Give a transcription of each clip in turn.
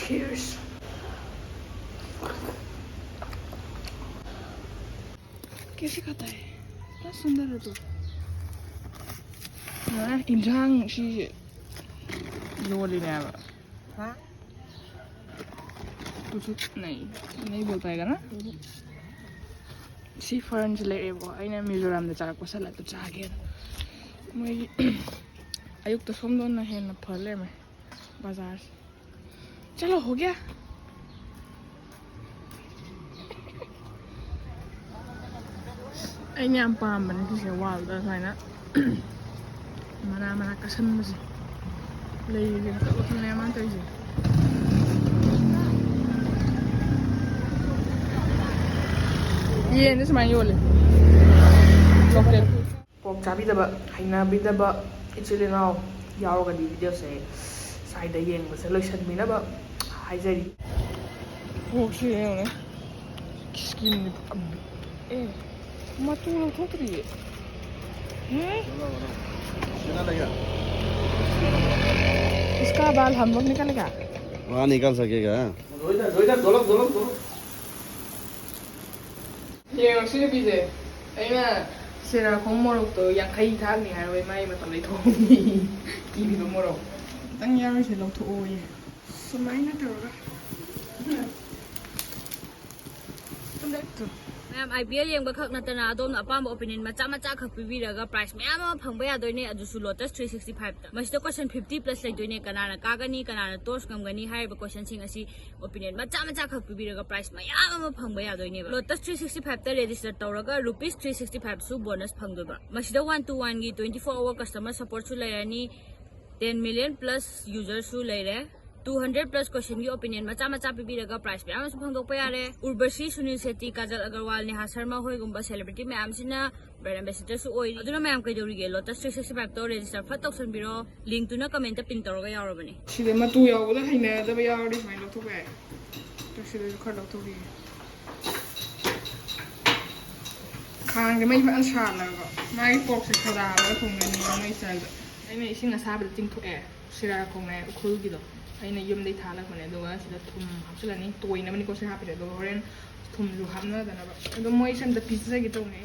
Cheers. कैसे खाता है? क्या सुंदर है तू। हाँ, इंजांग शी लोली ने आवा। हाँ? कुछ नहीं बोल पाएगा ना? सी फरंज ले रहे वो आइने मिज़ोरम ने चारा कोसा ला तो चाहे मैं अयुक्त तो सोम दोनों हैं ना फले में बाजार चलो हो गया anh em palm mình thì sẽ wow ra thôi nè mana kasan mà gì lấy cái tao thằng em ăn tới gì ये नहीं समाई वाले चॉकलेट पोक चाबी दबा हाइना भी दबा इचले नाउ यारो का वीडियो से साइड येंग बस लोशन में ना बा हाइजरी पोक से है ना स्किन ए मत लो तो रही है इसका बाल हम लोग निकालेगा वहाँ निकाल सकेगा ये उसी भी है ऐना सेरा को मोरो तो या कहीं था नहीं है वे माई मतलब ले थोड़ी ये भी तो मोरो तंग यार से लोग तो ओ ये समय ना तो रहा तुम देख तो मैम IPL येंग खक नतना अदोम अपाम ओपिनियन मचा खक पिबिरगा प्राइस मैम फंगबा यादोइने अदुसु लोटस 365 ता मसिदा क्वेश्चन 50 प्लस लेदोइने कनाना कागनी कनाना टॉस गमगनी हाइबा क्वेश्चन सिंग असि ओपिनियन मचा खक पिबिरगा प्राइस मैम फंगबा यादोइने लोटस 365 ता रजिस्टर तौरगा रुपीस 365 सु बोनस फंगदोबा मसिदा 1 to 1 गी 24 आवर कस्टमर सपोर्ट सु लेरानी 10 million plus user सु लेरे 200 plus question की opinion मचा पिबिरगा प्राइस मैम फंगदोकपा यारे उर्वशी सुनील शेट्टी काजल अग्रवाल नेहा शर्मा होइगुम्बा सेलिब्रिटी मैम सिना ब्रांड एम्बेसडर सु ओइ अदुना मैम कइदौरिगे लोटस 365 तो रजिस्टर फट तौसनबिरो लिंक तुना कमेंट पिन तौरगा यावरबनी सिदे मतु यावला हाइना दबा यावडी फाइन लौथोबा तो सिदे खर लौथोबी खांगे मै फन सालागा माइ पोक से खदा ला थोंगनी मै चाल आइना इसिंग असाबदे तिंथोए सिरा खोंने उखुलगिदो आइना यमदै थालाखने दुगा सिदा थुम हापसलानी तोइनबनी को से हापिदे दो होरेन थुम जु हामना दनाबा अदो मै सनदा पिज्जा गे तोने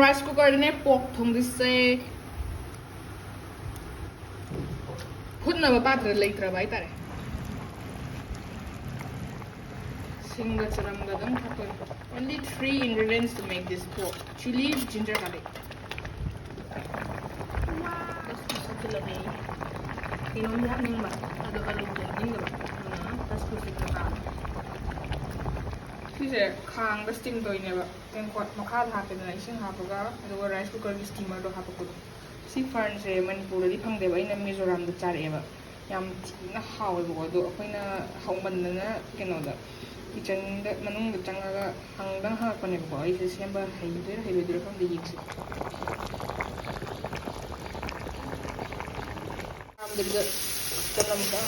राइस कुकर ने पोक थोंदिसे हुन्नबा पात्र लेत्रबा हाइतारे Singa charamga dam thapoi. Only 3 ingredients to make this pork: chili, ginger, garlic. Let's do something like this. Inom lahat ng ba? Ado alum din ba? Tas ko sila ka. Sise khang da steam doi ne ba. Then kwat makha hape na ising hapaga. Ado rice cooker gi steamer do hapakudo. Si farn se Manipur di phangde ba ina Mizoram da chare ba. Yam na hawe ba do akoina hauman na keno da. Kitchen मनुंग चंगा हंगदंग हाकने को ऐसे सेंबा हाइबेदर from the यिक्स हम the चलम का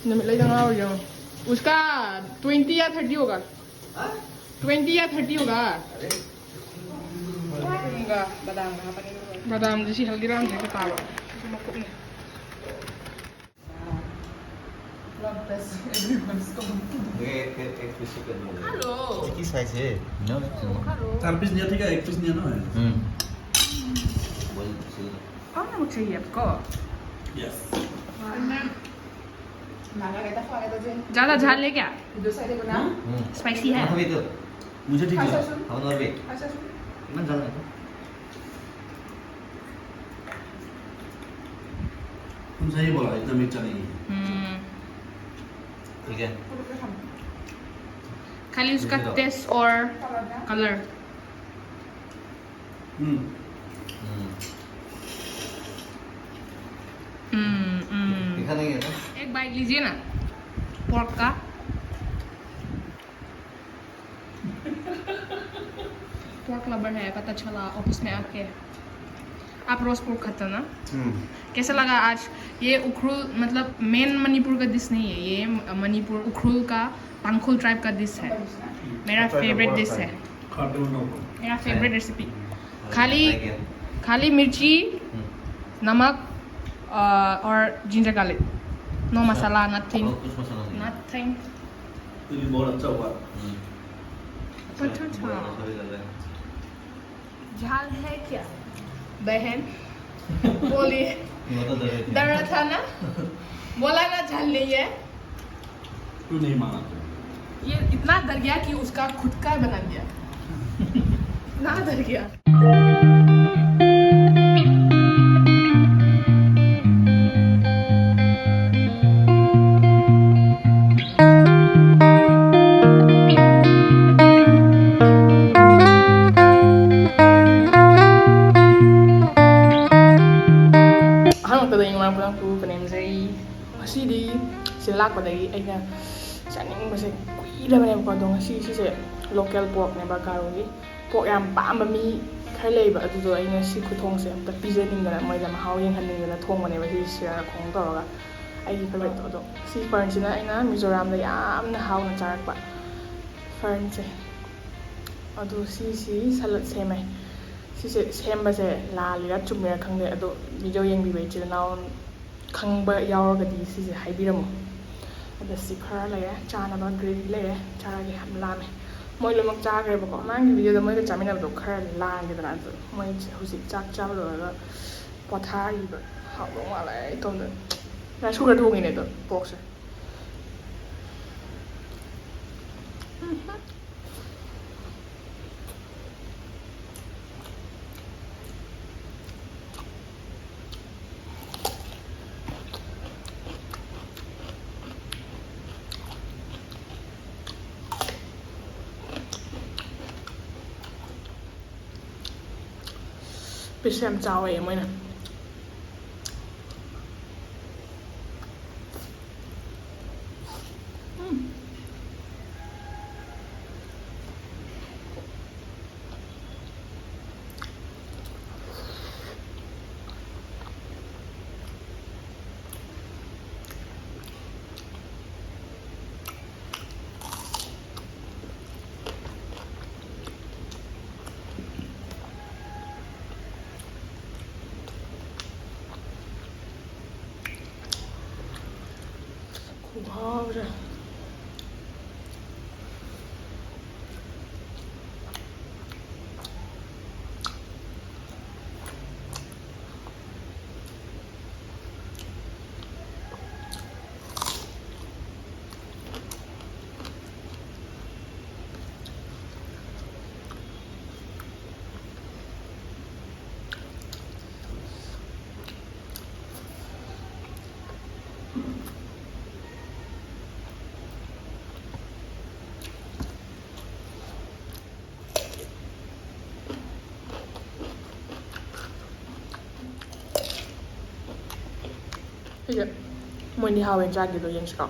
नमित ले जंगा हो जाओ उसका 20 या 30 होगा 20 या 30 होगा बादाम जैसी हल्दीराम जैसे पावा Hello. Chicken size है. No. 3 पीस नहीं ठीक है 1 पीस नहीं ना है. कौन ना मुझे ये आपको? Yes. ज़्यादा झाल ले क्या? स्पाइसी है. मुझे ठीक है. हम और भी. मन ज़्यादा है. तुम सही बोला इतना मिर्चा नहीं है. ठीक है. खाली उसका टेस्ट और कलर. दिखा नहीं है ना? एक बाइट लीजिए ना पोर्क का. पोर्क लवर है पता चला ऑफिस में आके. आप रोज पोर्क खाते हो ना? कैसा लगा आज? ये उखरुल मतलब मेन मणिपुर का डिश नहीं है, ये मणिपुर उखरुल का तांखुल ट्राइब का डिश है. मेरा फेवरेट डिश है. खाते हो ना मेरा फेवरेट रेसिपी खाली मिर्ची नमक और जिंजर गार्लिक नो मसाला नथिंग कुछ मसाला नहीं नथिंग तो ये बहुत अच्छा हुआ अच्छा झाल है क्या बहन बोलिए डर रहा था ना बोला ना झाल नहीं है तू नहीं माना ये इतना डर गया कि उसका खुद का बना दिया इतना डर गया ꯂꯥꯛꯄꯗꯒꯤ ꯑꯩꯅ ꯆꯥꯅꯤꯡꯕꯁꯦ ꯀꯨꯏꯔꯕꯅꯦꯕꯀꯣ ꯑꯗꯣ ꯉꯁꯤꯁꯦ ꯂꯣꯀꯦꯜ ꯄꯣꯔꯛꯅꯦꯕ ꯒꯥꯔꯣꯒꯤ ꯄꯣꯔꯛ ꯌꯥꯝ ꯄꯥꯝꯕ ꯃꯤ ꯈꯔ ꯂꯩꯕ ꯑꯗꯨꯗꯣ ꯑꯩꯅ ꯁꯤ ꯈꯨꯊꯣꯡꯁꯦ ꯑꯝꯇ ꯄꯤꯖꯅꯤꯡꯗꯅ ꯃꯣꯏꯗ ꯃꯍꯥꯎ ꯌꯦꯡꯍꯟꯅꯤꯡꯗꯅ ꯊꯣꯡꯕꯅꯦꯕ ꯁꯤ ꯁꯤꯔꯥꯈꯣꯡ ꯇꯧꯔꯒ ꯑꯩꯒꯤ ꯐꯦꯚꯣꯔꯥꯏꯠꯇꯣ ꯑꯗꯣ ꯁꯤ ꯐꯔꯟꯁꯤꯅ ꯑꯩꯅ ꯃꯤꯖꯣꯔꯥꯝꯗ ꯌꯥꯝꯅ ꯍꯥꯎꯅ ꯆꯥꯔꯛꯄ ꯐꯔꯟꯁꯦ ꯑꯗꯣ ꯁꯤꯁꯤ ꯁꯂꯠ ꯁꯦꯝꯃꯦ ꯁꯤꯁꯦ ꯁꯦꯝꯕꯁꯦ ꯂꯥꯜꯂꯤꯔꯥ ꯆꯨꯝꯃꯤꯔꯥ ꯈꯪꯗꯦ ꯑꯗꯣ ꯚꯤꯗꯤꯑꯣ ꯌꯦꯡꯕꯤꯕ ꯏꯆꯤꯜ ꯏꯅꯥꯎ ꯈꯪꯕ ꯌꯥꯎꯔꯒꯗꯤ ꯁꯤꯁꯦ ꯍꯥꯏꯕꯤꯔꯝꯃꯣ ꯑꯗ ꯁꯤ ꯈꯔ ꯂꯩꯔꯦ ꯆꯥꯅꯕ ꯒ꯭ꯔꯦꯚꯤ ꯂꯩꯔꯦ ꯆꯥꯔꯒꯦ ꯌꯥꯝ ꯂꯥꯝꯃꯦ ꯃꯣꯏ ꯂꯣꯏꯅꯃꯛ ꯆꯥꯈ꯭ꯔꯦꯕꯀꯣ ꯃꯥꯒꯤ ꯚꯤꯗꯤꯑꯣꯗ ꯃꯣꯏꯒ ꯆꯥꯃꯤꯟꯅꯕꯗꯣ ꯈꯔ ꯂꯥꯡꯒꯦꯗꯅ ꯑꯗꯣ ꯃꯣꯏ ꯍꯧꯖꯤꯛ ꯆꯥꯛ ꯆꯥꯕ ꯂꯣꯏꯔꯒ ꯄꯣꯊꯥꯔꯤꯕ ꯍꯥꯎꯗꯧ ꯃꯥꯜꯂꯦ ꯑꯩ ꯏꯇꯣꯝꯗ ꯔꯥꯏꯁ ꯀꯨꯀꯔ ꯊꯣꯡꯉꯤꯅꯦ ꯑꯗꯣ ꯄꯣꯛꯁꯦ ꯄꯤꯁ ꯌꯥꯝ ꯆꯥꯎꯋꯦ ꯃꯣꯏꯅ ꯈꯨꯍꯥꯎꯁꯦ 이제 뭐니 하wen 자기도 연시가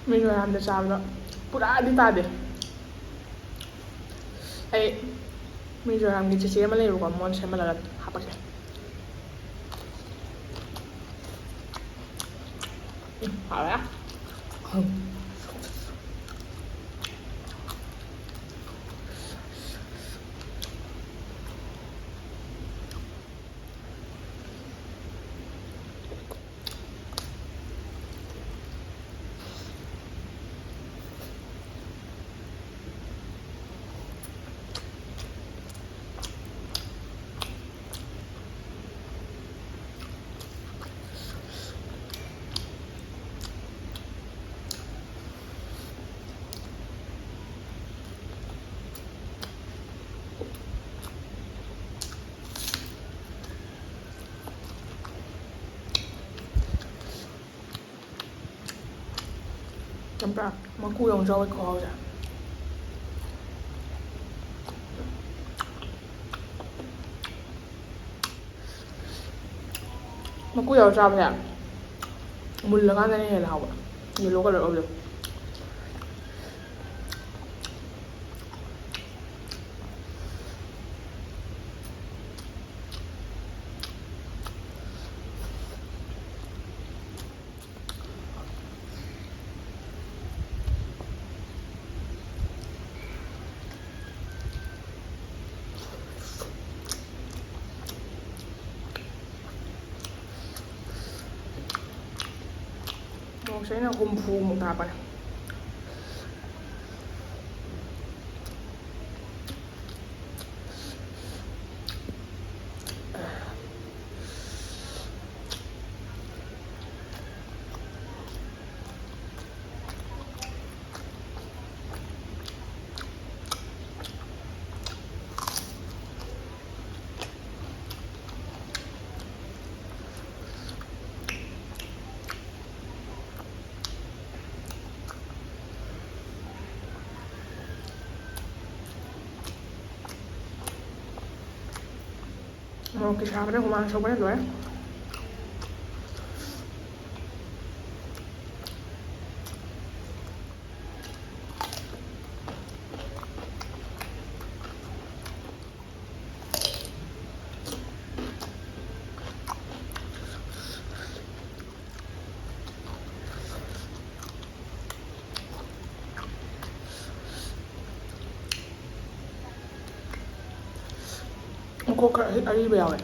미조람데 잡다 뿌라디 따데 에이 미조람게 제시에 말레 요거 뭔 셈말라 하바게 알아요? 깜짝 먹고 영상을 거하자 먹고 영상을 물러가는 애 나와 옐로우 컬러 올려 ꯃꯣꯔꯣꯛꯁꯦ ꯑꯩꯅ 60ꯃꯨꯛ ꯍꯥꯞꯄꯅꯦ. ꯃꯣꯔꯣꯛꯀꯤ ꯁꯥꯕꯗ ꯍꯨꯃꯥꯡ ꯁꯧꯕꯅ ꯂꯣꯏꯔꯦ. ꯃꯀꯣꯛ ꯈꯔ ꯑꯔꯤꯕ ꯌꯥꯎꯋꯦ.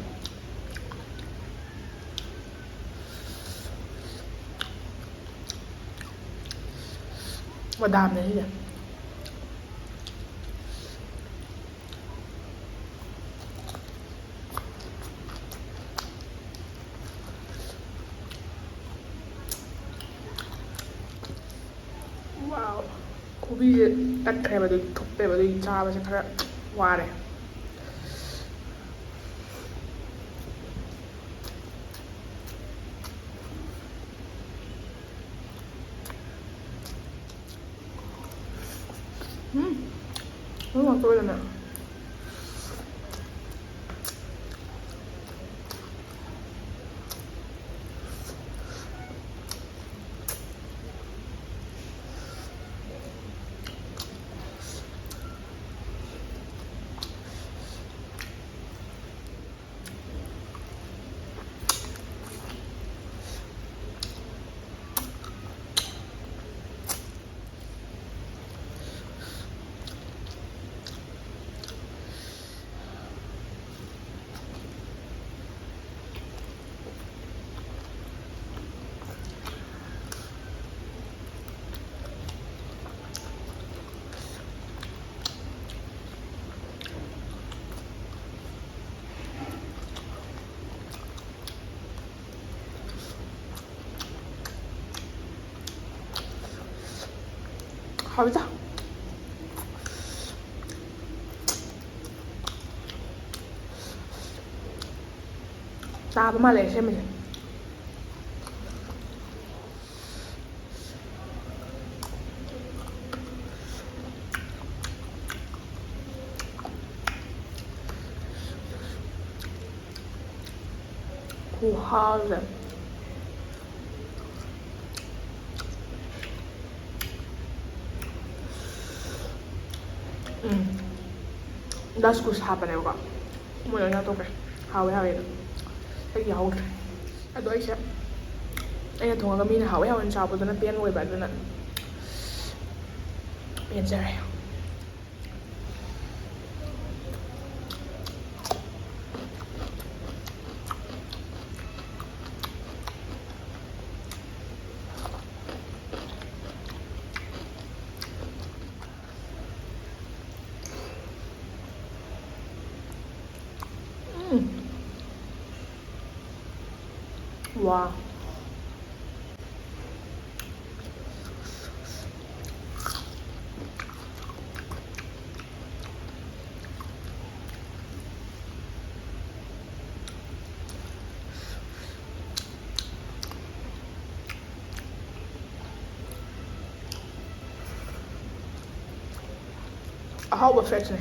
ꯕꯗꯥꯝꯅꯦ ꯁꯤꯁꯦ. ꯋꯥꯎ. ꯀꯣꯕꯤꯁꯦ ꯇꯠꯈ꯭ꯔꯦꯕ ꯑꯗꯨꯒꯤ ꯊꯨꯞꯄꯦꯕ ꯑꯗꯨꯒꯤ ꯆꯥꯕꯁꯦ ꯈꯔ ꯋꯥꯔꯦ. 너무 맛있거든요. 하자. 나도 말해 셈이지. 고하래. 다스쿠스 하바네요가 뭐 여기나 또 그래 하웨 여기 하우드 아도 아이샤 ꯑꯩꯅ ꯊꯣꯡꯉꯒ ꯃꯤꯅ ꯍꯥꯎꯋꯦ ꯍꯥꯎꯋꯦꯅ ꯆꯥꯕꯗꯨꯅ ꯄꯦꯟ ꯑꯣꯏꯕ ꯑꯗꯨꯅ ꯄꯦꯟꯖꯔꯦ. 와. ahauba vet này.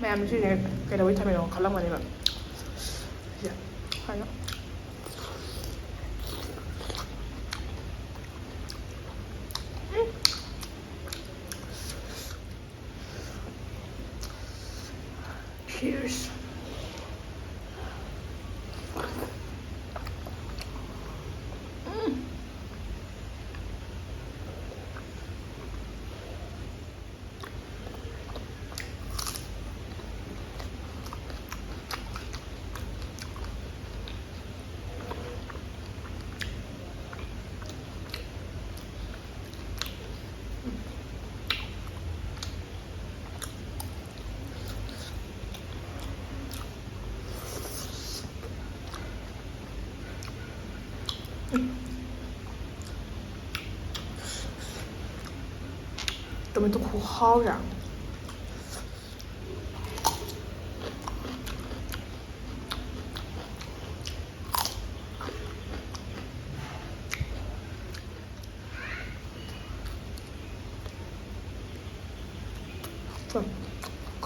ꯃꯌꯥꯝꯁꯨ ꯀꯩꯗꯧꯕꯩ ꯊꯝꯃꯤꯅꯣ ꯈꯜꯂꯝꯒꯅꯦꯕ. ꯁꯤꯁꯦ ꯍꯥꯏꯅ cheers. tomato khô ra.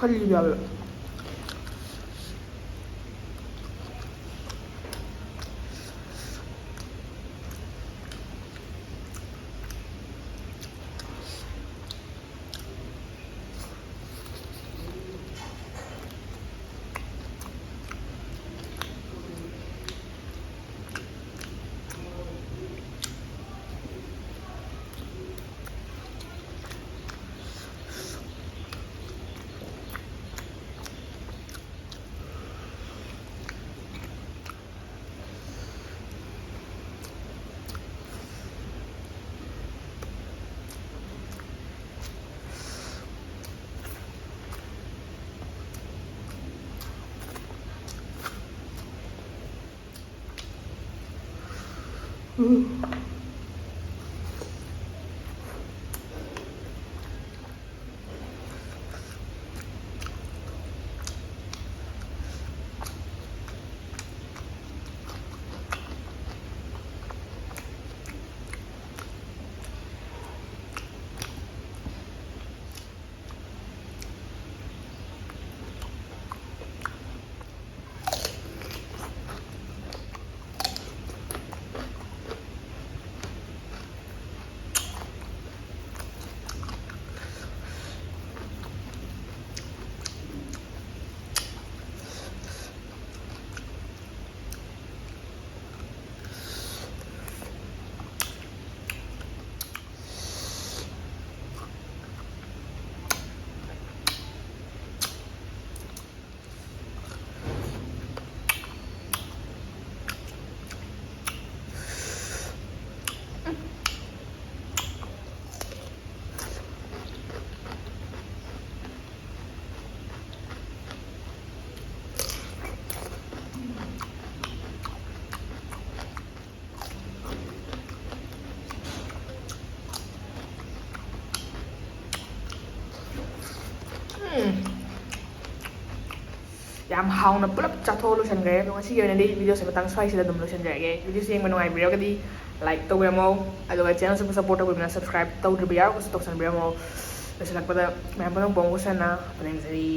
칼리비아를 ꯌꯥꯝ ꯍꯥꯎꯅ ꯄꯨꯂꯞ ꯆꯥꯊꯣꯛꯑ ꯂꯣꯏꯁꯟꯈ꯭ꯔꯦ ꯑꯗꯣ ꯉꯁꯤꯒꯤ ꯑꯣꯏꯅꯗꯤ ꯚꯤꯗꯤꯑꯣꯁꯦ ꯃꯇꯥꯡ ꯁ꯭ꯋꯥꯏꯁꯤꯗ ꯑꯗꯨꯝ ꯂꯣꯏꯁꯟꯖꯔꯒꯦ ꯚꯤꯗꯤꯑꯣꯁꯦ ꯌꯦꯡꯕ ꯅꯨꯡꯉꯥꯏꯕꯤꯔꯒꯗꯤ ꯂꯥꯏꯛ ꯇꯧꯕꯤꯔꯝꯃꯣ ꯑꯗꯨꯒ ꯆꯦꯅꯦꯜꯁꯤꯕꯨ ꯁꯞꯄꯣꯔꯠ ꯇꯧꯕꯤꯕꯅ ꯁꯕꯁꯀ꯭ꯔꯥꯏꯕ ꯇꯧꯗ꯭ꯔꯤꯕ ꯌꯥꯎꯔꯒꯁꯨ ꯇꯧꯁꯟꯕꯤꯔꯝꯃꯣ ꯂꯣꯏꯁꯤꯜꯂꯛꯄꯗ ꯃꯌꯥꯝ ꯄꯨꯝꯅꯃꯛ ꯕꯣꯡ ꯁꯅ ꯄꯨꯅꯦꯝꯖꯔꯤ